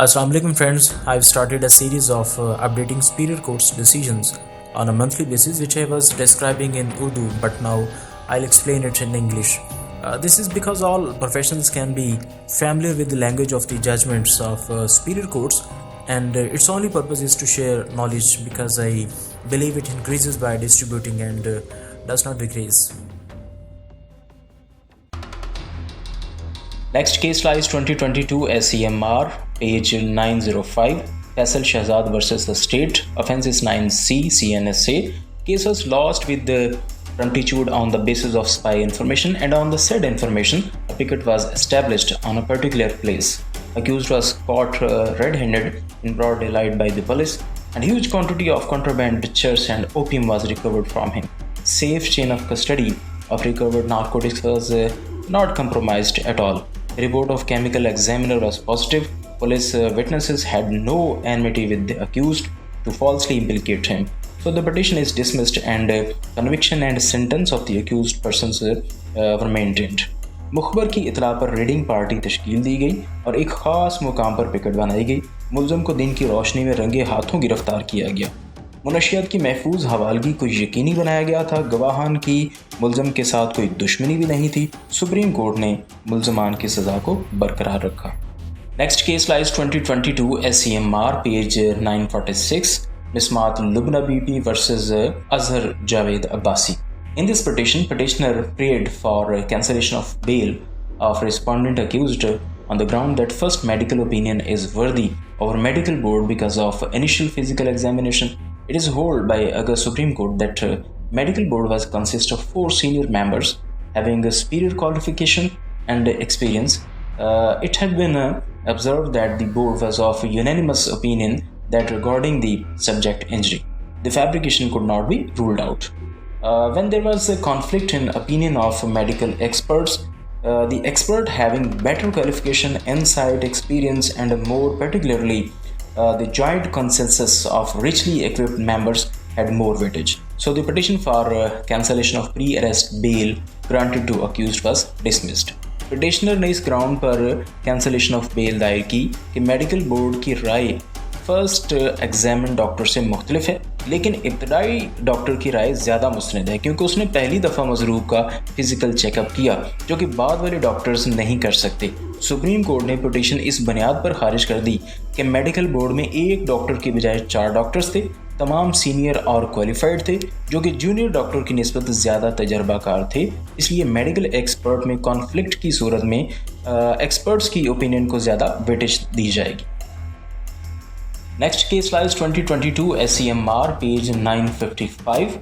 Assalamu alaikum friends, I've started a series of updating superior court's decisions on a monthly basis which I was describing in Urdu, but now I'll explain it in English. This is because all professionals can be familiar with the language of the judgments of superior courts, and its only purpose is to share knowledge because I believe it increases by distributing and does not decrease. Next case lies 2022 SEMR, page 905, Faisal Shahzad versus the state. Offense is 9C CNSA. Case was lost with the promptitude on the basis of spy information, and on the said information, a picket was established on a particular place. Accused was caught red-handed in broad daylight by the police, and huge quantity of contraband pictures and opium was recovered from him. Safe chain of custody of recovered narcotics was not compromised at all. The report of chemical examiner was positive. Police witnesses had no enmity with the accused to falsely implicate him. So the petition is dismissed and conviction and sentence of the accused persons were maintained. मुखबर की इतला पर raiding party तश्कील दी गई और एक ख़ास मुकाम पर picket बनाई गई। मुलज़म को दिन की रोशनी में रंगे हाथों गिरफ्तार किया गया। मुनशियात की महफूज हवालगी को यकीनी बनाया गया था। गवाहान की मुलज़म के साथ कोई दुश्मनी भी नहीं थी। सुप्रीम कोर्ट ने मुलज़मान की सज़ा को बरकरार रखा। Next case lies 2022 SEMR, page 946, Mismat Lubna BP versus Azhar Javed Abbasi. In this petition, petitioner prayed for cancellation of bail of respondent accused on the ground that first medical opinion is worthy over medical board because of initial physical examination. It is held by August Supreme Court that medical board was consist of 4 senior members having a superior qualification and experience. It had been observed that the board was of unanimous opinion that regarding the subject injury, the fabrication could not be ruled out. When there was a conflict in opinion of medical experts, the expert having better qualification, insight, experience, and more particularly the joint consensus of richly equipped members had more weightage. So the petition for cancellation of pre-arrest bail granted to accused was dismissed. Petitioner ने इस ground पर cancellation of bell दायर की कि medical board की राय first examine doctor से मुख्तलिफ है, लेकिन इब्तदाई डॉक्टर की राय ज़्यादा मुस्तनद है क्योंकि उसने पहली दफ़ा मजरूब का फिजिकल चेकअप किया जो कि बाद वाले डॉक्टर्स नहीं कर सकते। सुप्रीम कोर्ट ने पिटीशन इस बुनियाद पर खारिज कर दी कि मेडिकल बोर्ड में एक डॉक्टर की बजाय 4 डॉक्टर्स थे, तमाम सीनियर और क्वालिफाइड थे जो कि जूनियर डॉक्टर की निस्बत ज़्यादा तजर्बाकार थे। इसलिए मेडिकल एक्सपर्ट में कॉन्फ्लिक्ट की सूरत में एक्सपर्ट्स की ओपिनियन को ज़्यादा वेटेज दी जाएगी। Next case lies 2022 SEMR, page 955,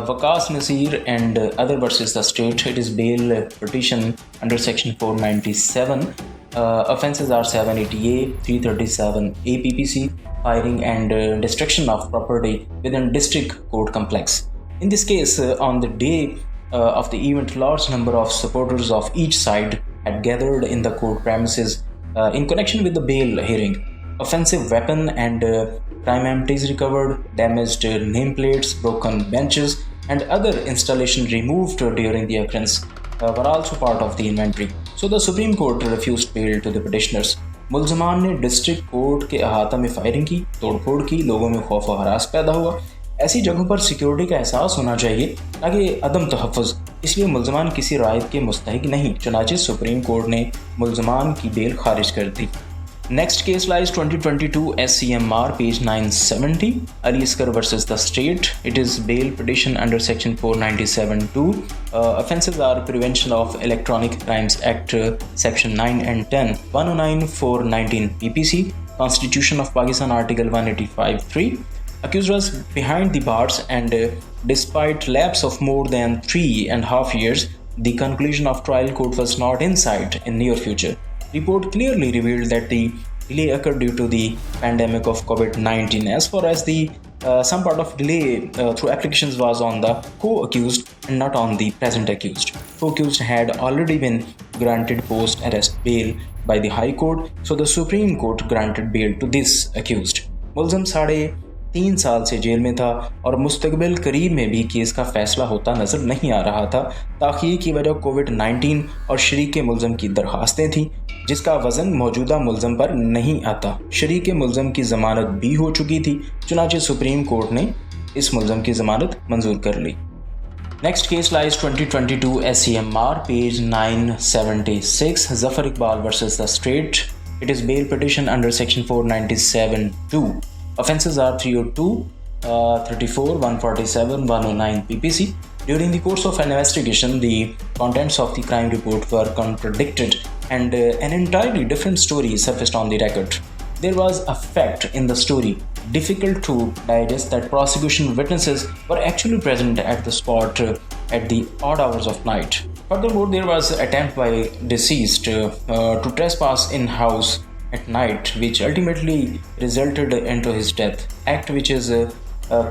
Waqas Nasir and other versus the state. It is bail petition under section 497. Offences are 780A, 337 APPC, firing and destruction of property within district court complex. In this case, on the day of the event, large number of supporters of each side had gathered in the court premises in connection with the bail hearing. Offensive weapon and crime entities recovered, damaged nameplates, broken benches, and other installation removed during the occurrence were also part of the inventory. So the Supreme Court refused bail to the petitioners. मुल्ज़मान ने district court के अहाता में firing की, तोड़फोड़ की, लोगों में खौफ व हरास पैदा हुआ। ऐसी जगहों पर सिक्योरिटी का एहसास होना चाहिए ताकि अदम तहफ़्फ़ुज़, इसलिए मुल्ज़मान किसी रायत के मुस्तहिक नहीं। चुनांचे सुप्रीम कोर्ट ने मुल्ज़मान की बेल खारिज कर दी। Next case lies 2022 SEMR, page 970, Ali Asgar versus the state. It is bail petition under section 497(2). Offences are Prevention of Electronic Crimes Act, section 9 and 10, 109(4)19 PPC, Constitution of Pakistan, article 185(3). Accused was behind the bars and despite lapse of more than 3.5 years, the conclusion of trial court was not in sight in near future. Report clearly revealed that the delay occurred due to the pandemic of COVID-19. As far as the some part of delay through applications was on the co-accused and not on the present accused. Co-accused had already been granted post-arrest bail by the High Court, so the Supreme Court granted bail to this accused. मुलज़म 3 साल से jail में था और मुस्तकबिल करीब में भी case का फैसला होता नज़र नहीं आ रहा था। ताख़ीर की वजह कोविड-19 और शरीक मुल्ज़म की दरख्वास्तें थीं, जिसका वज़न मौजूदा मुल्ज़म पर नहीं आता। शरीक मुल्ज़म की ज़मानत भी हो चुकी थी, चुनांचे सुप्रीम कोर्ट ने इस मुल्ज़म की ज़मानत मंजूर कर ली। Next case lies 2022 SCMR, page 976, Zafar Iqbal versus the State. It is bail petition under section 497(2). Offences are 302, 34, 147, 109 PPC. During the course of an investigation, the contents of the crime report were contradicted and an entirely different story surfaced on the record. There was a fact in the story difficult to digest that prosecution witnesses were actually present at the spot at the odd hours of night. Furthermore, there was an attempt by deceased to trespass in house at night, which ultimately resulted into his death, act which is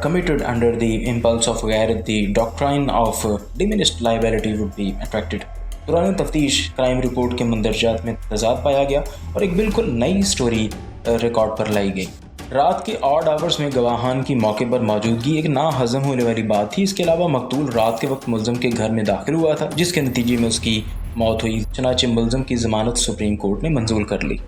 committed under the impulse of where the doctrine of diminished liability would be attracted. दौरान तफ्तीश crime report के मंदरजात में तजाद पाया गया और एक बिल्कुल नई स्टोरी रिकॉर्ड पर लाई गई। रात के ऑड आवर्स में गवाहान की मौके पर मौजूदगी एक ना हजम होने वाली बात थी। इसके अलावा मकतूल रात के वक्त मुल्ज़म के घर में दाखिल हुआ था, जिसके नतीजे में उसकी मौत हुई। चुनांचे मुल्ज़म की ज़मानत सुप्रीम कोर्ट ने मंजूर कर ली।